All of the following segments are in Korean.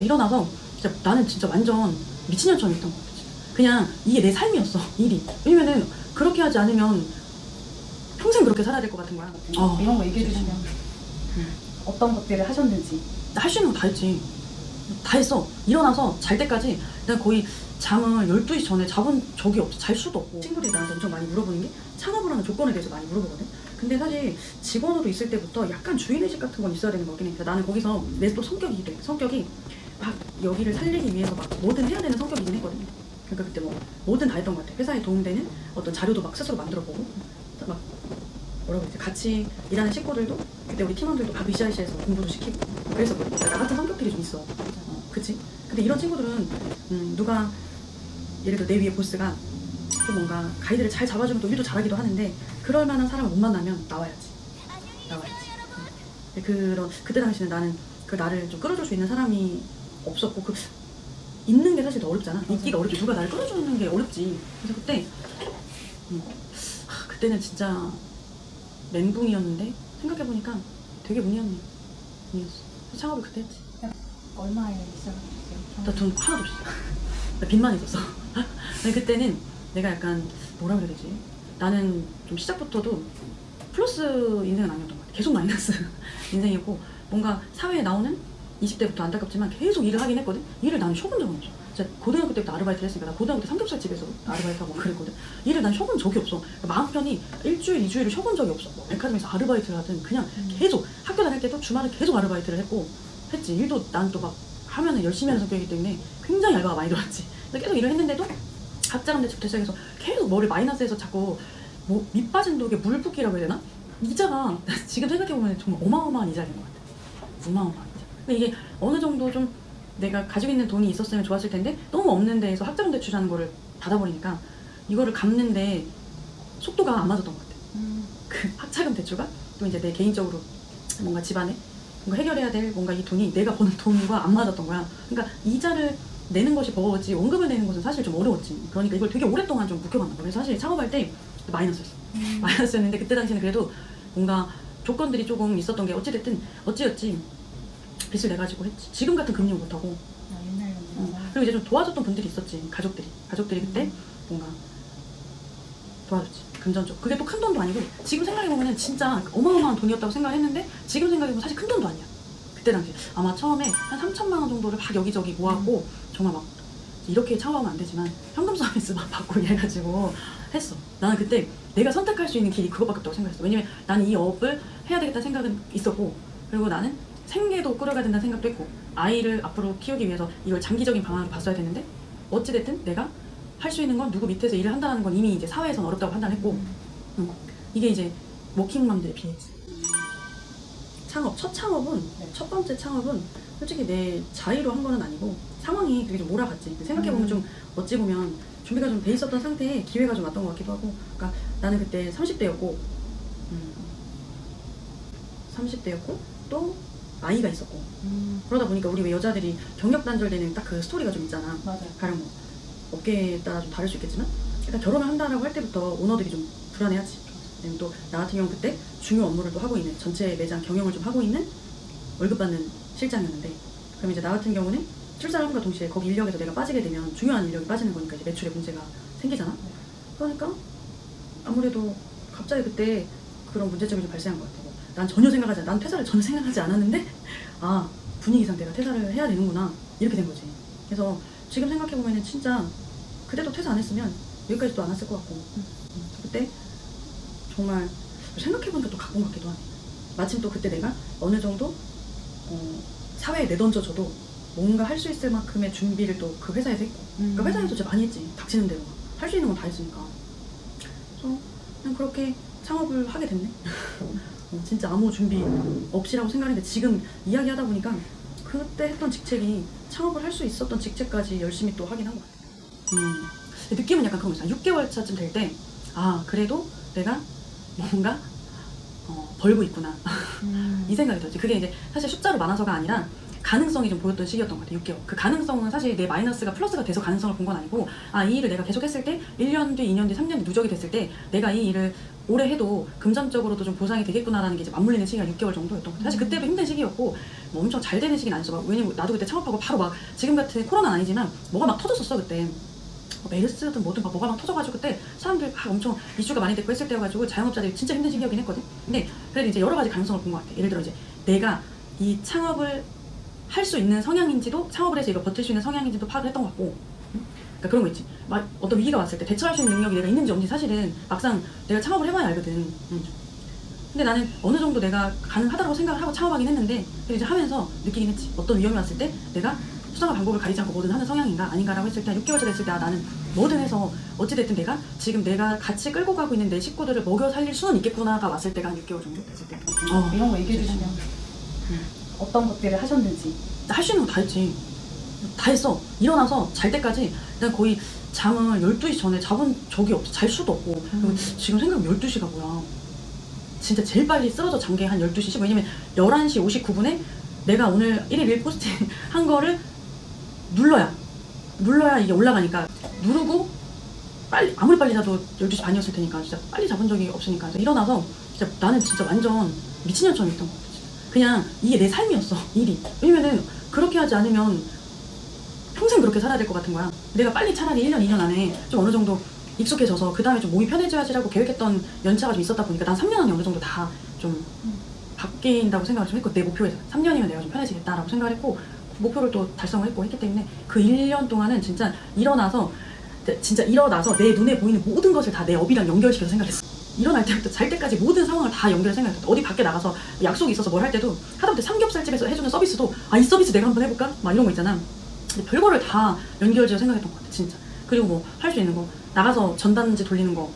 일어나서 진짜 나는 진짜 완전 미친년처럼 했던 것 같아. 그냥 이게 내 삶이었어, 일이. 왜냐면은 그렇게 하지 않으면 평생 그렇게 살아야 될 것 같은 거야. 이런 거 얘기해 주시면 어떤 것들을 하셨는지. 나 할 수 있는 거 다 했지. 다 했어. 일어나서 잘 때까지 내가 거의 잠을 12시 전에 자본 적이 없어. 잘 수도 없고. 친구들이 나한테 엄청 많이 물어보는 게 창업을 하는 조건에 대해서 많이 물어보거든. 근데 사실 직원으로 있을 때부터 약간 주인의식 같은 건 있어야 되는 것 같긴 해. 그러니까 나는 거기서 내 또 성격이 이래. 성격이 막 여기를 살리기 위해서 막 뭐든 해야 되는 성격이긴 했거든. 그러니까 그때 뭐 뭐든 다 했던 것 같아. 회사에 도움되는 어떤 자료도 막 스스로 만들어보고 막 뭐라고 그러지? 같이 일하는 식구들도 그때 우리 팀원들도 다 VCRC에서 공부도 시키고 그래서 나 같은 성격들이 좀 있어. 그치? 근데 이런 친구들은 누가 예를 들어 내 위에 보스가 또 뭔가 가이드를 잘 잡아주면 또 일도 잘하기도 하는데 그럴 만한 사람을 못 만나면 나와야지. 근데 그때 당시에는 나는 그 나를 좀 끌어줄 수 있는 사람이 없었고 그 있는 게 사실 더 어렵잖아. 있기가 어렵지. 누가 나를 끌어주는 게 어렵지. 그래서 그때 그때는 진짜 멘붕이었는데 생각해보니까 되게 운이었네. 운이었어. 창업을 그때 했지. 얼마에 시작하셨어요? 나 돈 하나도 없어. 나 빚만 있었어. 근데 그때는 내가 약간 뭐라 그래야 되지? 나는 좀 시작부터도 플러스 인생은 아니었던 것 같아. 계속 마이너스 인생이었고 뭔가 사회에 나오는 20대부터 안타깝지만 계속 일을 하긴 했거든. 일을 나는 쉬어본 적은 없어. 진짜 고등학교 때부터 아르바이트를 했으니까 나 고등학교 때 삼겹살 집에서 아르바이트하고 그랬거든. 일을 난 쉬어본 적이 없어. 그러니까 마음 편히 일주일, 2주일을 쉬어본 적이 없어. 뭐 백화점에서 아르바이트를 하든 그냥 계속 학교 다닐 때도 주말에 계속 아르바이트를 했고 했지. 일도 난 또 막 하면은 열심히 하는 성격이기 때문에 굉장히 알바가 많이 들어왔지. 근데 계속 일을 했는데도 각자람 대책부터 시작해서 계속 뭐를 마이너스해서 자꾸 뭐 밑 빠진 독에 물 붓기라고 해야 되나? 이자가 지금 생각해보면 정말 어마어마한 이자인 것 같아. 어마어마한 이자. 근데 이게 어느 정도 좀 내가 가지고 있는 돈이 있었으면 좋았을 텐데 너무 없는 데에서 학자금 대출하는 거를 받아버리니까 이거를 갚는데 속도가 안 맞았던 것 같아. 그 학자금 대출과 또 이제 내 개인적으로 뭔가 집안에 뭔가 해결해야 될 뭔가 이 돈이 내가 버는 돈과 안 맞았던 거야. 그러니까 이자를 내는 것이 버거웠지 원금을 내는 것은 사실 좀 어려웠지. 그러니까 이걸 되게 오랫동안 좀 묵혀봤나 봐. 그래서 사실 창업할 때 마이너스였어. 마이너스였는데 그때 당시에는 그래도 뭔가 조건들이 조금 있었던 게 어찌됐든 어찌였지 빚을 내가지고 했지. 지금 같은 금융 못하고. 옛날 그리고 이제 좀 도와줬던 분들이 있었지. 가족들이 그때 뭔가 도와줬지. 금전적. 그게 또 큰 돈도 아니고 지금 생각해보면 진짜 어마어마한 돈이었다고 생각했는데 지금 생각해보면 사실 큰 돈도 아니야. 그때 당시 아마 처음에 한 3천만 원 정도를 막 여기저기 모았고 정말 막 이렇게 창업하면 안 되지만 현금 서비스 막 받고 이래가지고 했어. 나는 그때 내가 선택할 수 있는 길이 그거밖에 없다고 생각했어. 왜냐면 나는 이 업을 해야 되겠다는 생각은 있었고 그리고 나는 생계도 꾸려가야 된다는 생각도 있고 아이를 앞으로 키우기 위해서 이걸 장기적인 방향으로 봤어야 되는데 어찌됐든 내가 할 수 있는 건 누구 밑에서 일을 한다는 건 이미 이제 사회에서는 어렵다고 판단했고 이게 이제 워킹맘들의 비해지. 첫 창업은 첫 번째 창업은 솔직히 내 자의로 한 거는 아니고 상황이 되게 좀 몰아갔지. 생각해보면 좀 어찌 보면 준비가 좀 돼 있었던 상태에 기회가 좀 왔던 것 같기도 하고. 그러니까 나는 그때 30대였고 또 아이가 있었고 그러다 보니까 우리 왜 여자들이 경력 단절되는 딱 그 스토리가 좀 있잖아. 맞아요. 가령 뭐 업계에 따라 좀 다를 수 있겠지만 일단 결혼을 한다라고 할 때부터 오너들이 좀 불안해하지. 왜냐면 또 나 같은 경우 그때 중요 업무를 또 하고 있는 전체 매장 경영을 좀 하고 있는 월급 받는 실장이었는데 그럼 이제 나 같은 경우는 출산을 함과 동시에 거기 인력에서 내가 빠지게 되면 중요한 인력이 빠지는 거니까 이제 매출에 문제가 생기잖아. 그러니까 아무래도 갑자기 그때 그런 문제점이 좀 발생한 것 같아. 난 퇴사를 전혀 생각하지 않았는데 아 분위기상 내가 퇴사를 해야 되는구나 이렇게 된 거지. 그래서 지금 생각해보면 진짜 그때도 퇴사 안 했으면 여기까지 또 안 왔을 것 같고 그때 정말 생각해보니까 또 각본 같기도 하네. 마침 또 그때 내가 어느 정도 사회에 내던져줘도 뭔가 할 수 있을 만큼의 준비를 또 그 회사에서 했고 그러니까 회사에서 진짜 많이 했지. 닥치는 대로 할 수 있는 건 다 했으니까. 그래서 그냥 그렇게 창업을 하게 됐네. 진짜 아무 준비 없이라고 생각했는데 지금 이야기하다 보니까 그때 했던 직책이 창업을 할 수 있었던 직책까지 열심히 또 하긴 한 것 같아요. 느낌은 약간 그런 거 있잖아. 6개월 차쯤 될 때 아 그래도 내가 뭔가 벌고 있구나 이 생각이 들었지. 그게 이제 사실 숫자로 많아서가 아니라 가능성이 좀 보였던 시기였던 것 같아요. 6개월. 그 가능성은 사실 내 마이너스가 플러스가 돼서 가능성을 본 건 아니고 아 이 일을 내가 계속 했을 때 1년 뒤, 2년 뒤, 3년 뒤 누적이 됐을 때 내가 이 일을 올해 해도 금전적으로도 좀 보상이 되겠구나라는 게 이제 맞물리는 시기가 6개월 정도였던 것 같아요. 사실 그때도 힘든 시기였고 뭐 엄청 잘 되는 시기는 아니죠. 왜냐면 나도 그때 창업하고 바로 막 지금 같은 코로나는 아니지만 뭐가 막 터졌었어 그때. 메르스든 뭐든 막 뭐가 막 터져가지고 그때 사람들 막 엄청 이슈가 많이 됐고 했을 때여가지고 자영업자들이 진짜 힘든 시기였긴 했거든. 근데 그래도 이제 여러 가지 가능성을 본 것 같아. 예를 들어 이제 내가 이 창업을 할 수 있는 성향인지도 창업을 해서 이거 버틸 수 있는 성향인지도 파악을 했던 것 같고, 그러니까 그런 거 있지. 막 어떤 위기가 왔을 때 대처할 수 있는 능력이 내가 있는지 없는지 사실은 막상 내가 창업을 해봐야 알거든. 근데 나는 어느 정도 내가 가능하다고 생각을 하고 창업하긴 했는데 이제 하면서 느끼긴 했지. 어떤 위험이 왔을 때 내가 수단과 방법을 가리지 않고 뭐든 하는 성향인가 아닌가라고 했을 때 6개월째 됐을 때 나는 뭐든 해서 어찌됐든 내가 지금 내가 같이 끌고 가고 있는 내 식구들을 먹여 살릴 수는 있겠구나가 왔을 때가 한 6개월 정도 됐을 때. 이런 거 얘기해 주시면 어떤 것들을 하셨는지. 할 수 있는 거 다 했지. 다 했어. 일어나서 잘 때까지 난 거의 잠을 12시 전에 자본 적이 없어. 잘 수도 없고. 그리고 지금 생각하면 12시가 뭐야. 진짜 제일 빨리 쓰러져 잔 게 한 12시 10분. 왜냐면 11시 59분에 내가 오늘 1일 1포스팅 한 거를 눌러야 이게 올라가니까 누르고 빨리 아무리 빨리 자도 12시 반이었을 테니까 진짜 빨리 잡은 적이 없으니까 일어나서 진짜 나는 진짜 완전 미친년처럼 있던 것 같아. 진짜. 그냥 이게 내 삶이었어 일이. 왜냐면은 그렇게 하지 않으면 평생 그렇게 살아야 될 것 같은 거야. 내가 빨리 차라리 1년 2년 안에 좀 어느 정도 익숙해져서 그 다음에 좀 몸이 편해져야지라고 계획했던 연차가 좀 있었다 보니까 난 3년 안에 어느 정도 다 좀 바뀐다고 생각을 좀 했고 내 목표에서 3년이면 내가 좀 편해지겠다라고 생각을 했고 목표를 또 달성을 했고 했기 때문에 그 1년 동안은 진짜 일어나서 내 눈에 보이는 모든 것을 다 내 업이랑 연결시켜서 생각했어. 일어날 때부터 잘 때까지 모든 상황을 다 연결해서 생각했어. 어디 밖에 나가서 약속이 있어서 뭘 할 때도 하다못해 삼겹살집에서 해주는 서비스도 이 서비스 내가 한번 해볼까? 막 이런 거 있잖아. 근데 별거를 다 연결지어 생각했던 것 같아 진짜. 그리고 뭐 할 수 있는 거 나가서 전단지 돌리는 거,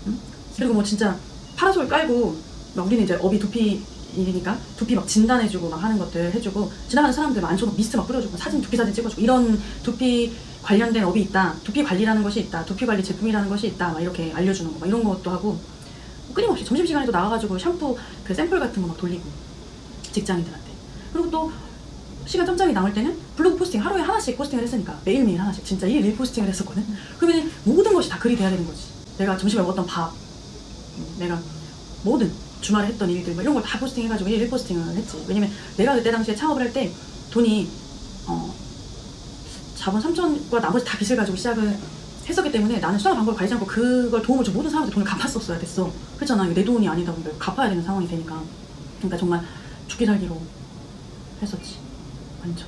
응? 그리고 뭐 진짜 파라솔 깔고 막 우리는 이제 업이 두피이니까 두피 막 진단해주고 막 하는 것들 해주고 지나가는 사람들 막 앉혀놓고 미스트 막 뿌려주고 두피 사진 찍어주고 이런 두피 관련된 업이 있다. 두피 관리라는 것이 있다. 두피 관리 제품이라는 것이 있다. 막 이렇게 알려주는 거 막 이런 것도 하고 끊임없이 점심시간에도 나가가지고 샴푸 그 샘플 같은 거 막 돌리고 직장인들한테. 그리고 또 시간 짬짬이 남을 때는 블로그 포스팅 하루에 하나씩 포스팅을 했으니까 매일매일 하나씩 진짜 1일 1포스팅을 했었거든. 그러면 모든 것이 다 글이 돼야 되는 거지. 내가 점심에 먹었던 밥, 내가 모든 주말에 했던 일들 뭐 이런 걸 다 포스팅해가지고 1일 1포스팅을 했지. 왜냐면 내가 그때 당시에 창업을 할 때 돈이 자본 3천과 나머지 다 빚을 가지고 시작을 했었기 때문에 나는 수당 방법을 가리지 않고 그걸 도움을 줘 모든 사람한테 돈을 갚았었어야 됐어. 그렇잖아. 이거 내 돈이 아니다 보니까 갚아야 되는 상황이 되니까. 그러니까 정말 죽기 살기로 했었지. 완전.